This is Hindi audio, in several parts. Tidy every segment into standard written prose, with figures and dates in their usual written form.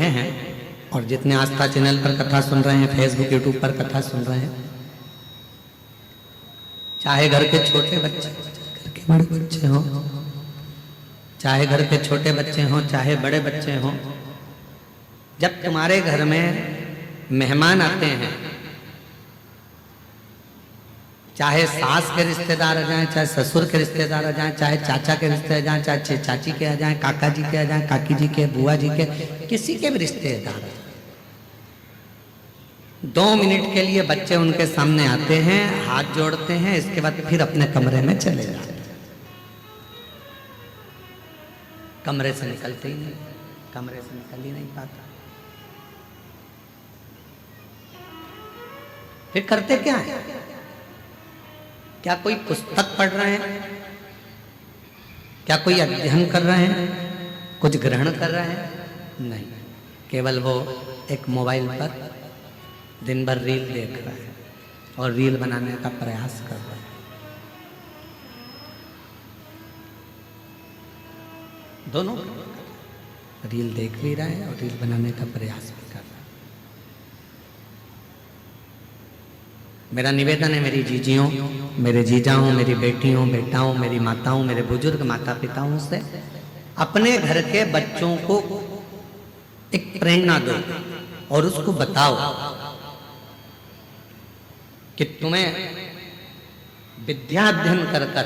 हैं और जितने आस्था चैनल पर कथा सुन रहे हैं, फेसबुक यूट्यूब पर कथा सुन रहे हैं, चाहे घर के छोटे बच्चे, घर के बड़े बच्चे हों, चाहे घर के छोटे बच्चे हों, चाहे बड़े बच्चे हों, जब तुम्हारे घर में मेहमान आते हैं, चाहे सास के रिश्तेदार आ जाएं, चाहे ससुर के रिश्तेदार आ जाएं, चाहे चाचा के रिश्तेदार आ जाएं, चाहे चाची के आ जाएं, काका जी के आ जाएं, काकी जी के, बुआ जी के, किसी के भी रिश्तेदार, 2 मिनट के लिए बच्चे उनके सामने आते हैं, हाथ जोड़ते हैं, इसके बाद फिर अपने कमरे में चले जाते हैं। कमरे से निकलते ही नहीं, कमरे से निकल ही नहीं पाता। फिर करते क्या है? क्या कोई पुस्तक पढ़ रहे हैं? क्या कोई अध्ययन कर रहे हैं? कुछ ग्रहण कर रहे हैं? नहीं, केवल वो एक मोबाइल पर दिन भर रील देख रहा है और रील बनाने का प्रयास कर रहा है। दोनों रील देख भी रहा है और रील बनाने का प्रयास भी कर रहा है। मेरा निवेदन है मेरी जीजियों, मेरे जीजाओं, मेरी बेटियों, बेटाओं, मेरी माताओं, मेरे बुजुर्ग माता पिताओं से, अपने घर के बच्चों को एक प्रेरणा दो और उसको बताओ कि तुम्हें विद्या अध्ययन कर कर,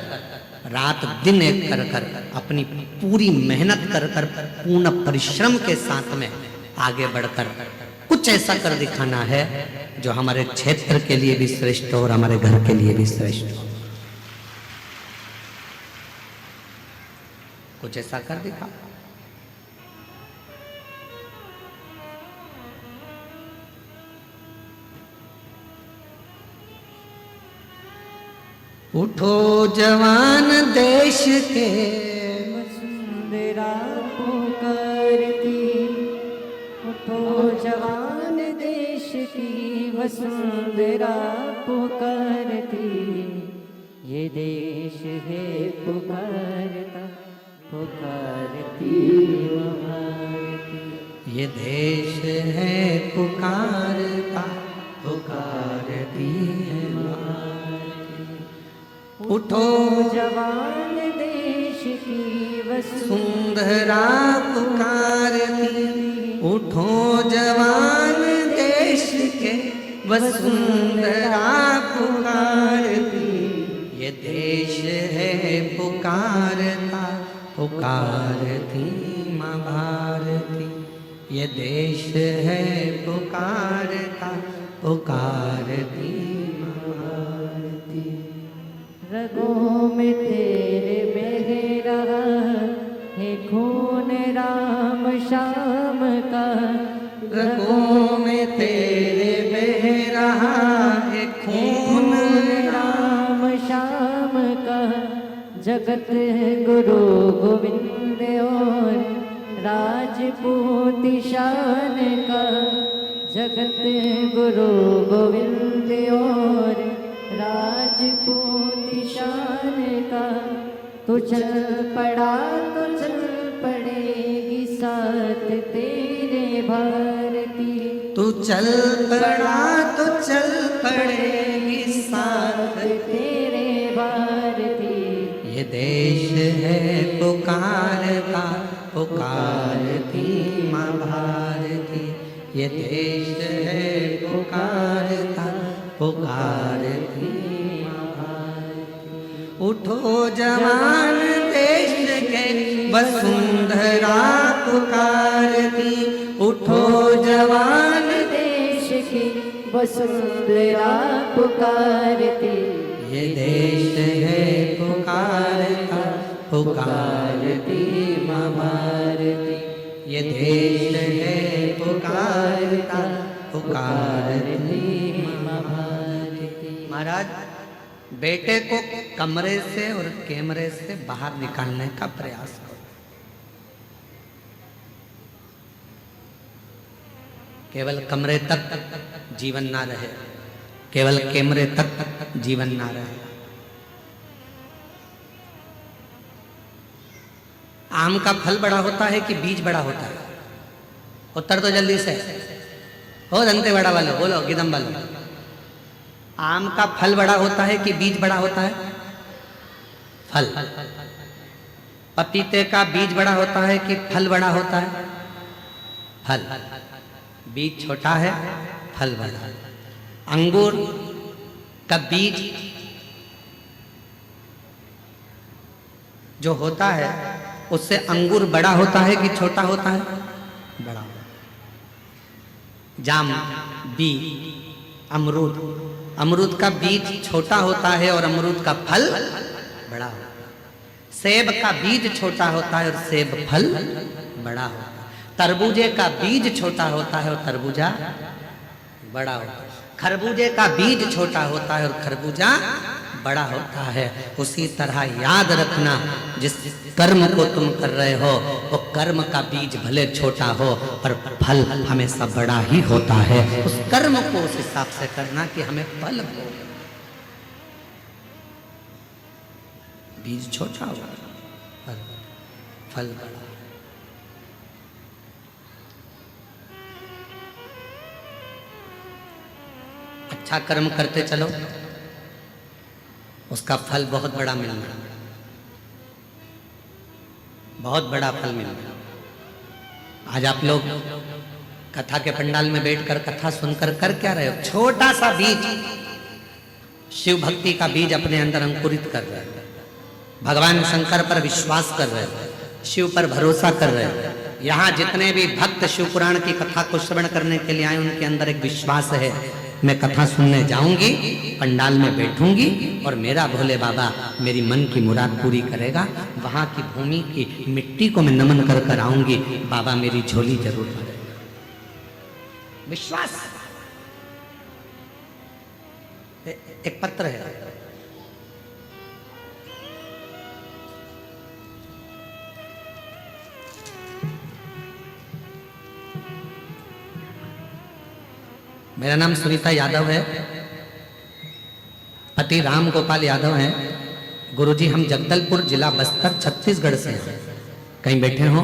रात दिन एक कर कर, अपनी पूरी मेहनत कर कर, पूर्ण परिश्रम के साथ में आगे बढ़कर कुछ ऐसा कर दिखाना है जो हमारे क्षेत्र के लिए भी श्रेष्ठ हो और हमारे घर के लिए भी श्रेष्ठ हो। कुछ ऐसा कर दिखा। उठो जवान देश के, वसुंधरा पुकारती, उठो जवान देश की वसुंधरा पुकारती, ये देश है पुकारता, पुकारती भारती, ये देश है पुकारता, पुकारती है भारती। उठो जवान देश की वसुंधरा पुकारती, उठो जवान देश के वसुंधरा पुकारती, ये देश है पुकारता, पुकारती माँ भारती, ये देश है पुकारता, पुकारती माँ भारती। रगों में तेरे बह रहा है खून राम श्याम का, रगों में तेरे बह रहा है खून राम श्याम का, जगत गुरु गोविंद और राजपूत शान का, जगत गुरु गोविंद और राजपूत शान का। तो चल पड़ा तो चल पड़ेगी साथ तेरे भारती, तू चल पड़ा तो चल पड़ेगी साथ तेरे भारती, ये देश है पुकारता, पुकारती माँ भारती, ये देश है पुकारता, पुकारती माँ भारती। उठो जवान देश के वसुंधरा पुकारती, उठो जवान देश की वसुंधरा पुकारती, ये देश है पुकारता, पुकारती माँ भारती, ये देश है पुकारता, पुकारती माँ भारती। महाराज, बेटे को कमरे से और कैमरे से बाहर निकालने का प्रयास करो। केवल कमरे तक जीवन ना रहे, केवल कैमरे तक जीवन ना रहे। आम का फल बड़ा होता है कि बीज बड़ा होता है? उत्तर तो जल्दी से। हो दंतेवाड़ा वालों, बोलो गिदम वालों। आम का फल बड़ा होता है कि बीज बड़ा होता है? फल। पपीते का बीज बड़ा होता है कि फल बड़ा होता है? फल। बीज छोटा है, फल बड़ा है। अंगूर का बीज जो होता है उससे अंगूर बड़ा होता है कि छोटा होता है? बड़ा होता है। जाम, बी, अमरूद, अमरूद का बीज छोटा होता है और अमरूद का फल बड़ा होता है। सेब का बीज छोटा होता है और सेब फल बड़ा होता है। तरबूजे का बीज छोटा होता है और तरबूजा बड़ा होता है। खरबूजे का बीज छोटा होता है और खरबूजा बड़ा होता है। उसी तरह याद रखना, जिस कर्म को तुम कर रहे हो वो कर्म का बीज भले छोटा हो पर फल हमेशा बड़ा ही होता है। उस कर्म को उस हिसाब से करना कि हमें फल हो। बीज छोटा हो पर फल बड़ा। अच्छा कर्म करते चलो, उसका फल बहुत बड़ा मिलना, बहुत बड़ा फल मिलना। आज आप लोग कथा के पंडाल में बैठकर कथा सुनकर कर क्या रहे हो? छोटा सा बीज, शिव भक्ति का बीज अपने अंदर अंकुरित कर रहे हो। भगवान शंकर पर विश्वास कर रहे हो, शिव पर भरोसा कर रहे हो। यहाँ जितने भी भक्त शिव पुराण की कथा को श्रवण करने के लिए आए उनके अंदर एक विश्वास है, मैं कथा सुनने जाऊंगी, पंडाल में बैठूंगी और मेरा भोले बाबा मेरी मन की मुराद पूरी करेगा। वहां की भूमि की मिट्टी को मैं नमन कर कर आऊंगी, बाबा मेरी झोली जरूर भरेगा। विश्वास। एक पत्र है, मेरा नाम सुनीता यादव है, पति राम गोपाल यादव हैं। गुरुजी हम जगदलपुर जिला बस्तर छत्तीसगढ़ से हैं। कहीं बैठे हो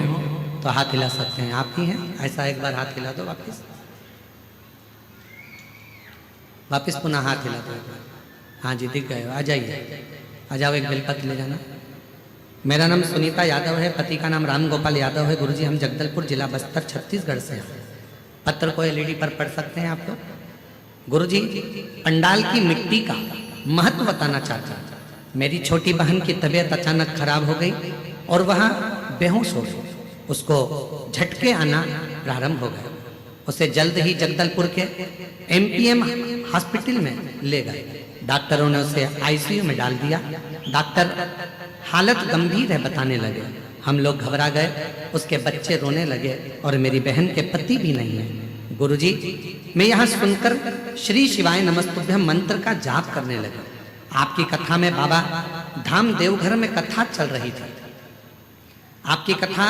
तो हाथ हिला सकते हैं। आप ही हैं? ऐसा एक बार हाथ हिला दो, वापस पुनः हाथ हिला दो। हाँ जी दिख गए, आ जाइए, आ जाओ, एक बेलपत्र ले जाना। मेरा नाम सुनीता यादव है, पति का नाम राम गोपाल यादव है। गुरुजी हम जगदलपुर जिला बस्तर छत्तीसगढ़ से हैं। पत्र को एलईडी पर पढ़ सकते हैं आप लोग। गुरुजी पंडाल की मिट्टी का महत्व बताना चाहता हूं। मेरी छोटी बहन की तबीयत अचानक खराब हो गई और वह बेहोश हो गई। उसको झटके आना प्रारंभ हो गए। उसे जल्द ही जगदलपुर के एमपीएम हॉस्पिटल में ले गए। डॉक्टरों ने उसे आईसीयू में डाल दिया। डॉक्टर हालत गंभीर है बताने लगे। हम लोग घबरा गए, उसके बच्चे रोने लगे और मेरी बहन के पति भी नहीं है। गुरुजी मैं यहाँ सुनकर श्री शिवाय नमस्तुभ्यम मंत्र का जाप करने लगा। आपकी कथा में बाबा धाम देवघर में कथा चल रही थी। आपकी कथा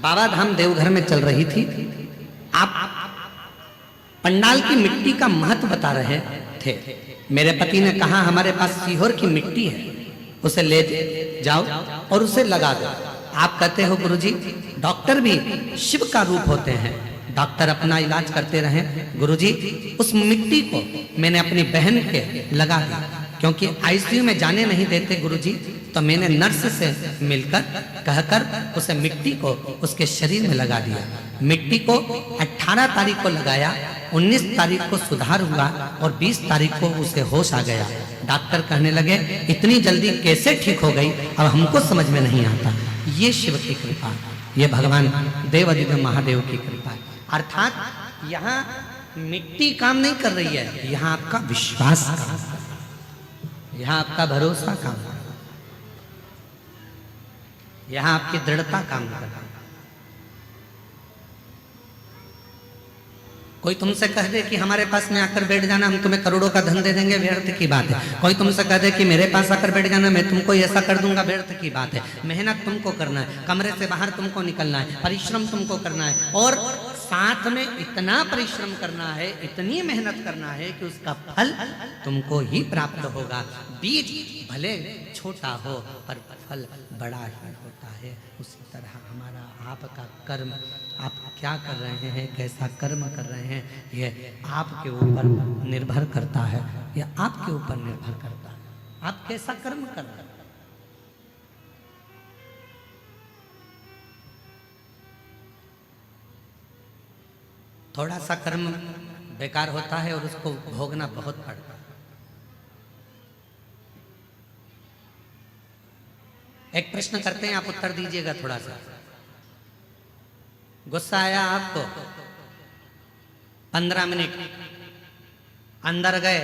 बाबा धाम देवघर में चल रही थी। आप पंडाल की मिट्टी का महत्व बता रहे थे। मेरे पति ने कहा हमारे पास सीहोर की मिट्टी है, उसे ले जाओ और उसे लगा दो। आप कहते हो गुरुजी डॉक्टर भी शिव का रूप होते हैं, डॉक्टर अपना इलाज करते रहे। गुरुजी उस मिट्टी को मैंने अपनी बहन के लगा दिया, क्योंकि आईसीयू में जाने नहीं देते गुरुजी, तो मैंने नर्स से मिलकर कहकर उसे मिट्टी को उसके शरीर में लगा दिया। मिट्टी को 18 तारीख को लगाया, 19 तारीख को सुधार हुआ और 20 तारीख को उसे होश आ गया। डॉक्टर कहने लगे इतनी जल्दी कैसे ठीक हो गई, अब हमको समझ में नहीं आता। ये शिव की कृपा, ये भगवान देवादिदेव महादेव की कृपा है। अर्थात यहाँ मिट्टी काम नहीं कर रही है, यहाँ आपका विश्वास काम कर रहा है, यहाँ आपका भरोसा काम कर रहा है, यहाँ आपकी दृढ़ता काम कर रहा है। कोई तुमसे कह दे कि हमारे पास में आकर बैठ जाना, हम तुम्हें करोड़ों का धन दे देंगे, व्यर्थ की बात है। कोई तुमसे कह दे कि मेरे पास आकर बैठ जाना, मैं तुमको ऐसा कर दूंगा, व्यर्थ की बात है। मेहनत तुमको करना है, कमरे से बाहर तुमको निकलना है, परिश्रम तुमको करना है और साथ में इतना परिश्रम करना है, इतनी मेहनत करना है कि उसका फल तुमको ही प्राप्त होगा। बीज भले छोटा हो पर फल बड़ा ही होता है। उसी तरह हमारा आपका कर्म, आप क्या कर रहे हैं, कैसा कर्म कर रहे हैं, यह आपके ऊपर निर्भर करता है। यह आपके ऊपर निर्भर करता है, आप कैसा कर्म कर रहे हैं। थोड़ा सा कर्म बेकार होता है और उसको भोगना बहुत पड़ता है। एक प्रश्न करते हैं, आप उत्तर दीजिएगा। थोड़ा सा गुस्सा आया आपको, 15 मिनट अंदर गए,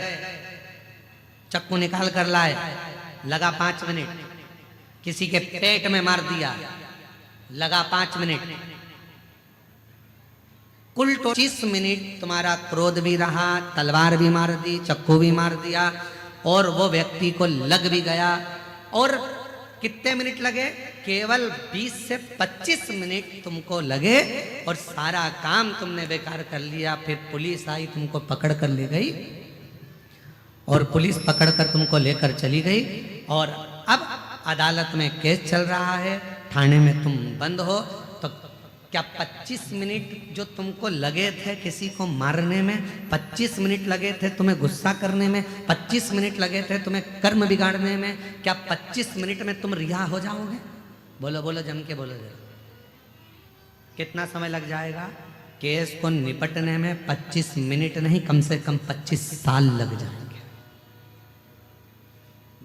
चक्कू निकाल कर लाए, लगा 5 मिनट, किसी के पेट में मार दिया, लगा 5 मिनट, कुल 25 मिनट तुम्हारा क्रोध भी रहा, तलवार भी मार दी, चक्कू भी मार दिया और वो व्यक्ति को लग भी गया। और कितने मिनट लगे? केवल 20 से 25 मिनट तुमको लगे और सारा काम तुमने बेकार कर लिया। फिर पुलिस आई, तुमको पकड़ कर ले गई और पुलिस पकड़ कर तुमको लेकर चली गई और अब अदालत में केस चल रहा है, थाने में तुम बंद हो। तो क्या 25 मिनट जो तुमको लगे थे किसी को मारने में, 25 मिनट लगे थे तुम्हें गुस्सा करने में, 25 मिनट लगे थे तुम्हें कर्म बिगाड़ने में, क्या 25 मिनट में तुम रिहा हो जाओगे? बोलो बोलो, जम के बोलो जरा। कितना समय लग जाएगा? केस को निपटने में 25 मिनट नहीं, कम से कम 25 साल लग जाएंगे।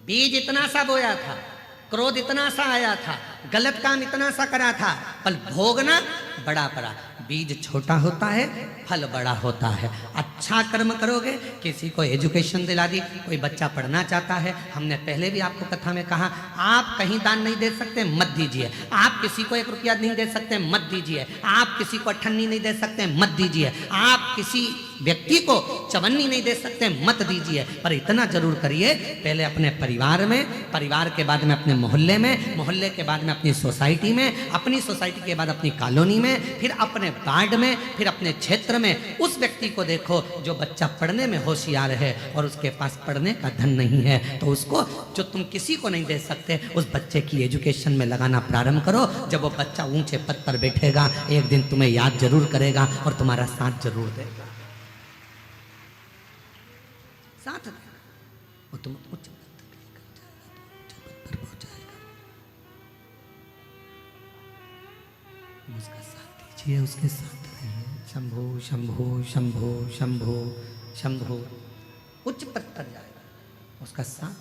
बीज इतना सा बोया था, क्रोध इतना सा आया था, गलत काम इतना सा करा था, पर भोगना बड़ा पड़ा। बीज छोटा होता है, फल बड़ा होता है। अच्छा कर्म करोगे, किसी को एजुकेशन दिला दी, कोई बच्चा पढ़ना चाहता है, हमने पहले भी आपको कथा में कहा, आप कहीं दान नहीं दे सकते, मत दीजिए। आप किसी को 1 रुपया नहीं दे सकते, मत दीजिए। आप किसी को अठन्नी नहीं दे सकते, मत दीजिए। आप किसी व्यक्ति को चवन्नी नहीं दे सकते, मत दीजिए। पर इतना जरूर करिए, पहले अपने परिवार में, परिवार के बाद में अपने मोहल्ले में, मोहल्ले के बाद में अपनी सोसाइटी में, अपनी सोसाइटी के बाद अपनी कॉलोनी में, फिर अपने वार्ड में, फिर अपने क्षेत्र में। उस व्यक्ति को देखो जो बच्चा पढ़ने में होशियार है और उसके पास पढ़ने का धन नहीं है, तो उसको, जो तुम किसी को नहीं दे सकते, उस बच्चे की एजुकेशन में लगाना प्रारंभ करो। जब वो बच्चा ऊंचे पद पर बैठेगा, एक दिन तुम्हें याद जरूर करेगा और तुम्हारा साथ जरूर देगा, साथ देगा। वो तुम उच्च पद तक लेकर जाएगा, उच्च पद पर पहुंचाएगा। उसका साथ दीजिए, उसके साथ रहिए। शंभो शंभो शंभो शंभो शंभो, उच्च पद पर जाएगा, उसका साथ।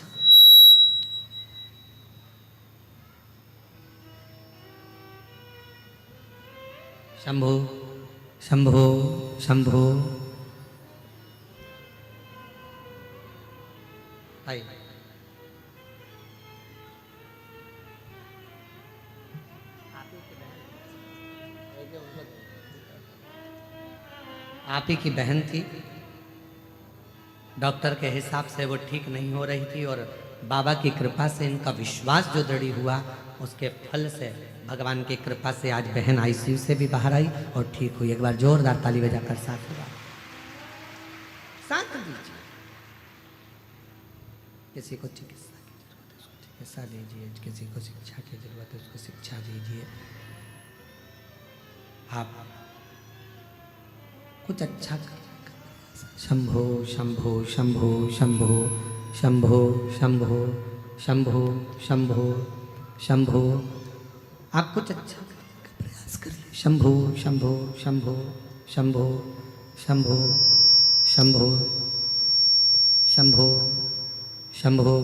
शंभो शंभो शंभो। आई आप ही की बहन थी, डॉक्टर के हिसाब से वो ठीक नहीं हो रही थी और बाबा की कृपा से इनका विश्वास जो दृढ़ हुआ, उसके फल से, भगवान की कृपा से आज बहन आईसीयू से भी बाहर आई और ठीक हुई। एक बार जोरदार ताली बजाकर साथ हुआ, साथ दीजिए। किसी को चिकित्सा की जरूरत है, उसको चिकित्सा दीजिए। किसी को शिक्षा की जरूरत है, उसको शिक्षा दीजिए। आप कुछ अच्छा कर। शंभो शंभो शंभो शंभो शंभो शंभो शंभो शंभो शंभो। आप कुछ अच्छा करने का प्रयास करिए। शंभो शंभो शंभो शंभो शंभो शंभो शंभो शंभो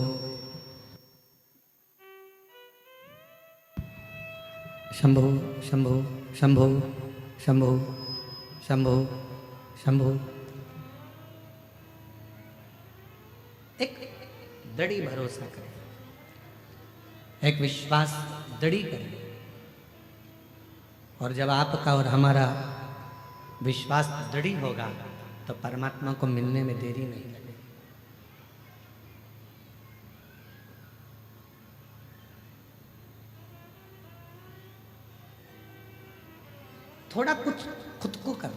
शंभो शंभो शंभो शंभो शंभो शंभो। एक दृढ़ भरोसा करें, एक विश्वास दृढ़ करें, और जब आपका और हमारा विश्वास दृढ़ होगा तो परमात्मा को मिलने में देरी नहीं लगेगी। थोड़ा कुछ खुद को कर,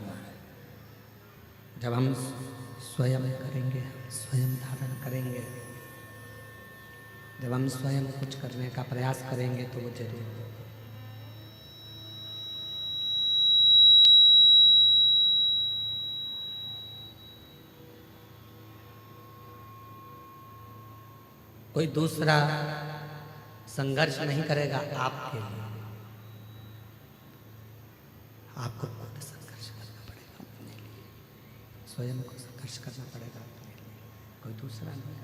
जब हम स्वयं करेंगे, स्वयं धारण करेंगे, जब हम स्वयं कुछ करने का प्रयास करेंगे तो वो जरूर होगा। कोई दूसरा संघर्ष नहीं करेगा आपके लिए, आपको खुद संघर्ष करना पड़ेगा अपने लिए, स्वयं को संघर्ष करना पड़ेगा अपने लिए, कोई दूसरा नहीं करेगा।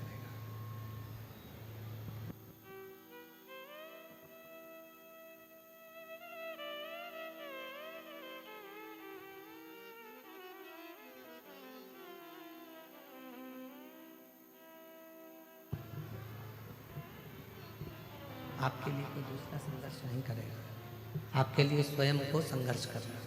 आपके लिए कोई दूसरा संघर्ष नहीं करेगा, आपके लिए स्वयं को संघर्ष करना।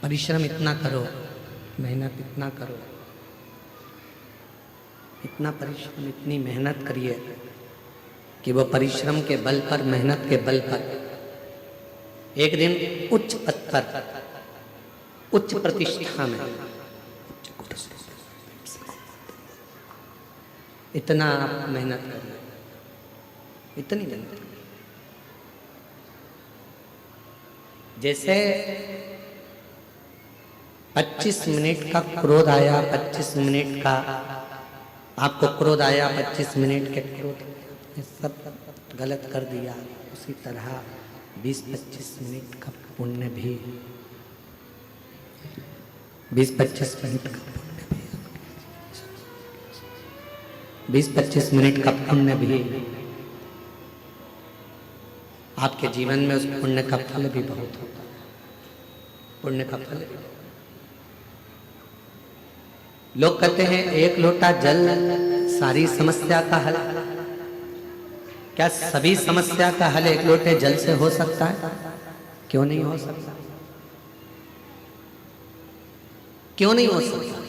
परिश्रम इतना करो, मेहनत इतना करो, इतना परिश्रम, इतनी मेहनत करिए कि वो परिश्रम के बल पर, मेहनत के बल पर एक दिन उच्च पद पर, उच्च प्रतिष्ठा में, इतना आप मेहनत करिए, इतनी मेहनत करिए। जैसे 25 मिनट का क्रोध आया, 25 मिनट का आपको क्रोध आया, 25 मिनट के क्रोध में सब गलत कर दिया, उसी तरह 20-25 मिनट का पुण्य भी, 20-25 मिनट का 20-25 मिनट का पुण्य भी आपके जीवन में, उस पुण्य का फल भी बहुत होता है, पुण्य का फल भी। लोग कहते हैं एक लोटा जल सारी समस्या का हल। क्या सभी समस्या का हल एक लोटे जल से हो सकता है? क्यों नहीं हो सकता? क्यों नहीं हो सकता?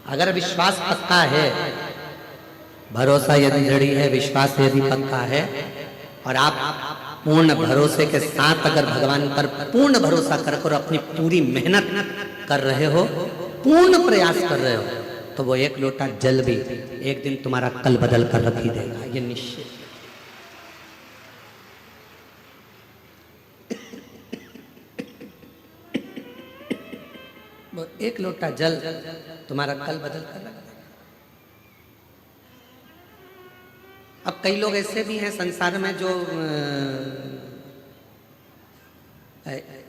अगर विश्वास पक्का है, भरोसा यदि दृढ़ है, विश्वास यदि पक्का है, और आप पूर्ण भरोसे के साथ अगर भगवान पर पूर्ण भरोसा कर अपनी पूरी मेहनत कर रहे हो, पूर्ण प्रयास कर रहे हो, तो वो एक लोटा जल भी एक दिन तुम्हारा कल बदल कर रख ही देगा, ये निश्चित। वो एक लोटा जल तुम्हारा कल बदल कर रख देगा। अब कई लोग ऐसे भी हैं संसार में जो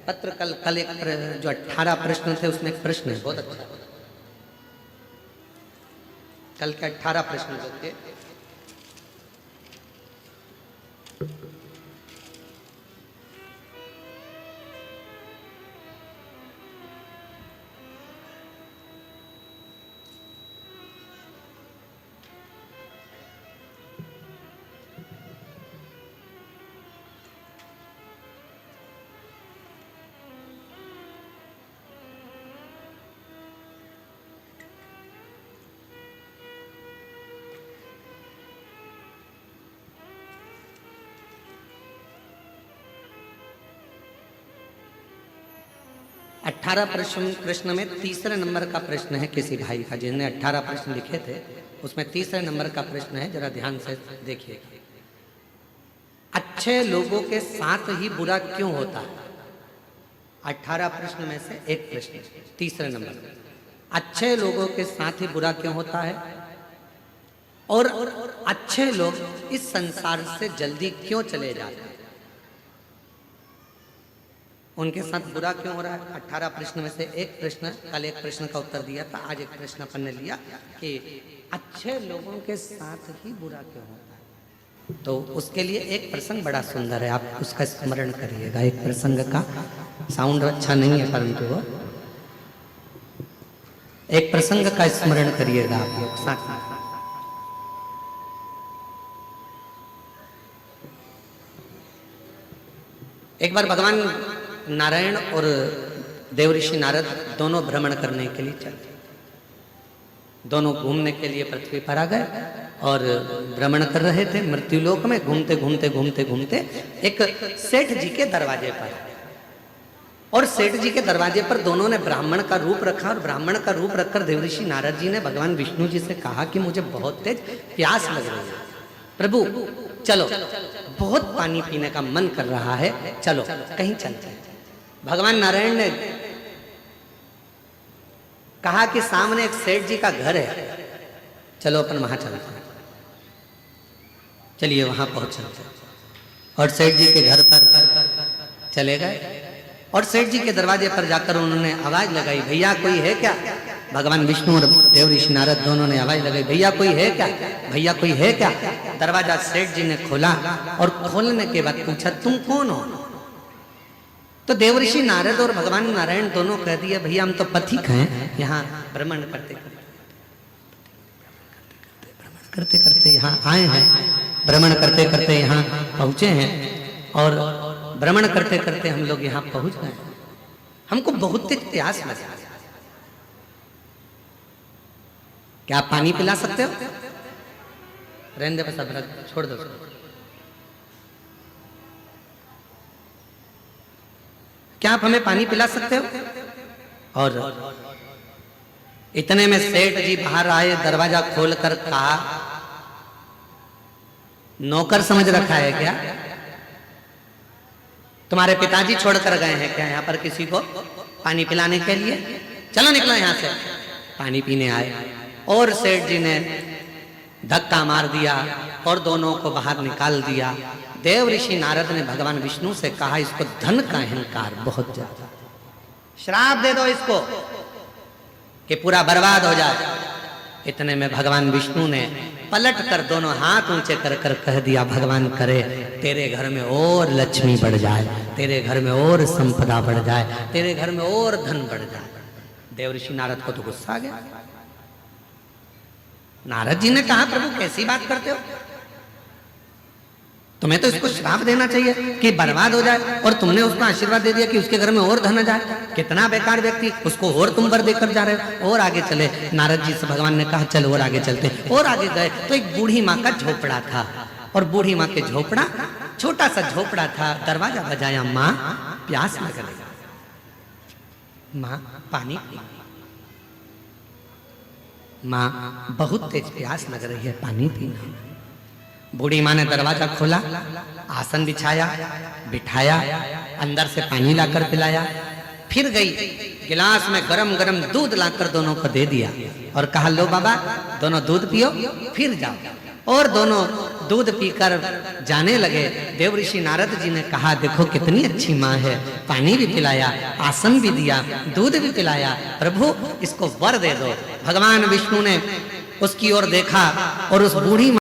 पत्र कल एक जो 18 प्रश्न थे उसमें एक प्रश्न है बहुत अच्छा, कल के 18 प्रश्न जो थे, अठारह प्रश्न में तीसरे नंबर का प्रश्न है किसी भाई का, जिन्होंने 18 प्रश्न लिखे थे उसमें तीसरे नंबर का प्रश्न है, जरा ध्यान से देखिए। अच्छे लोगों के साथ ही बुरा क्यों होता है? 18 प्रश्न में से एक प्रश्न तीसरे नंबर, अच्छे लोगों के साथ ही बुरा क्यों होता है, और अच्छे लोग इस संसार से जल्दी क्यों चले जाते हैं? उनके साथ बुरा क्यों हो रहा है? 18 प्रश्न में से एक प्रश्न, कल एक प्रश्न का उत्तर दिया था, आज एक प्रश्न अपन ने लिया कि अच्छे लोगों के साथ ही बुरा क्यों होता है। तो उसके लिए एक प्रसंग बड़ा सुंदर है, आप उसका स्मरण करिएगा। एक प्रसंग का साउंड अच्छा नहीं है परंतु वो एक प्रसंग का स्मरण करिएगा आप लोग साथ में। एक बार भगवान नारायण और देवऋषि नारद दोनों भ्रमण करने के लिए चले, दोनों घूमने के लिए पृथ्वी पर आ गए। और भ्रमण कर रहे थे मृत्युलोक में। घूमते घूमते घूमते घूमते एक सेठ जी के दरवाजे पर, और सेठ जी के दरवाजे पर दोनों ने ब्राह्मण का रूप रखा, और ब्राह्मण का रूप रखकर देवऋषि नारद जी ने भगवान विष्णु जी से कहा कि मुझे बहुत तेज प्यास लग रही है, प्रभु चलो, बहुत पानी पीने का मन कर रहा है, चलो कहीं चलते हैं। भगवान नारायण ने कहा कि सामने एक सेठ जी का घर है, चलो अपन वहां चलते हैं। चलिए वहां पहुंच चलते हैं, और सेठ जी के घर पर चले गए, और सेठ जी के दरवाजे पर जाकर उन्होंने आवाज लगाई, भैया कोई है क्या? भगवान विष्णु और देवऋषि नारद दोनों ने आवाज लगाई, भैया कोई है क्या, भैया कोई है क्या? दरवाजा सेठ जी ने खोला, और खोलने के बाद पूछा तुम कौन हो? तो देवऋषि नारद और भगवान नारायण दोनों कह दिए, भैया हम तो पथिक हैं, यहाँ भ्रमण करते करते करते यहाँ आए हैं, भ्रमण करते करते यहाँ पहुंचे हैं, और भ्रमण करते करते हम लोग यहाँ पहुंच गए, हमको बहुत तेज प्यास लगा, क्या आप पानी पिला सकते हो? रहने दे, सब छोड़ दो। क्या आप हमें पानी पिला सकते हो? और इतने में सेठ जी बाहर आए, दरवाजा खोलकर कहा, नौकर समझ रखा है क्या? तुम्हारे पिताजी छोड़कर गए हैं क्या यहाँ पर किसी को पानी पिलाने के लिए? चलो निकलो यहाँ से। पानी पीने आए, और सेठ जी ने धक्का मार दिया और दोनों को बाहर निकाल दिया। देवऋषि नारद ने भगवान विष्णु से कहा, इसको धन का अहंकार बहुत ज्यादा, श्राप दे दो इसको कि पूरा बर्बाद हो जाए। इतने में भगवान विष्णु ने पलट कर दोनों हाथ ऊंचे कर कर कह दिया, भगवान करे तेरे घर में और लक्ष्मी बढ़ जाए, तेरे घर में और संपदा बढ़ जाए, तेरे घर में और धन बढ़ जाए। देवऋषि नारद को तो गुस्सा आ गया। नारद जी ने कहा, प्रभु कैसी बात करते हो, तुम्हें तो इसको श्राप देना चाहिए कि बर्बाद हो जाए, और तुमने उसको आशीर्वाद दे दिया कि उसके घर में और धन आ जाए। कितना बेकार व्यक्ति, उसको और तुम वर देकर जा रहे हो। और आगे चले, नारद जी से भगवान ने कहा चलो और आगे चलते। और आगे गए तो एक बूढ़ी माँ का झोपड़ा था, और बूढ़ी माँ के झोपड़ा, छोटा सा झोपड़ा था। दरवाजा बजाया, माँ प्यास लग रही, माँ पानी पी, माँ बहुत तेज प्यास लग रही है, पानी पीना। बूढ़ी माँ ने दरवाजा खोला, आसन बिछाया, बिठाया, अंदर से पानी लाकर पिलाया, फिर गई गिलास में गरम गरम दूध लाकर दोनों को दे दिया, और कहा लो बाबा दोनों दूध पियो फिर जाओ। और दोनों दूध पीकर जाने लगे। देवऋषि नारद जी ने कहा, देखो कितनी अच्छी माँ है, पानी भी पिलाया, आसन भी दिया, दूध भी पिलाया, प्रभु इसको वर दे दो। भगवान विष्णु ने उसकी ओर देखा, और उस बूढ़ी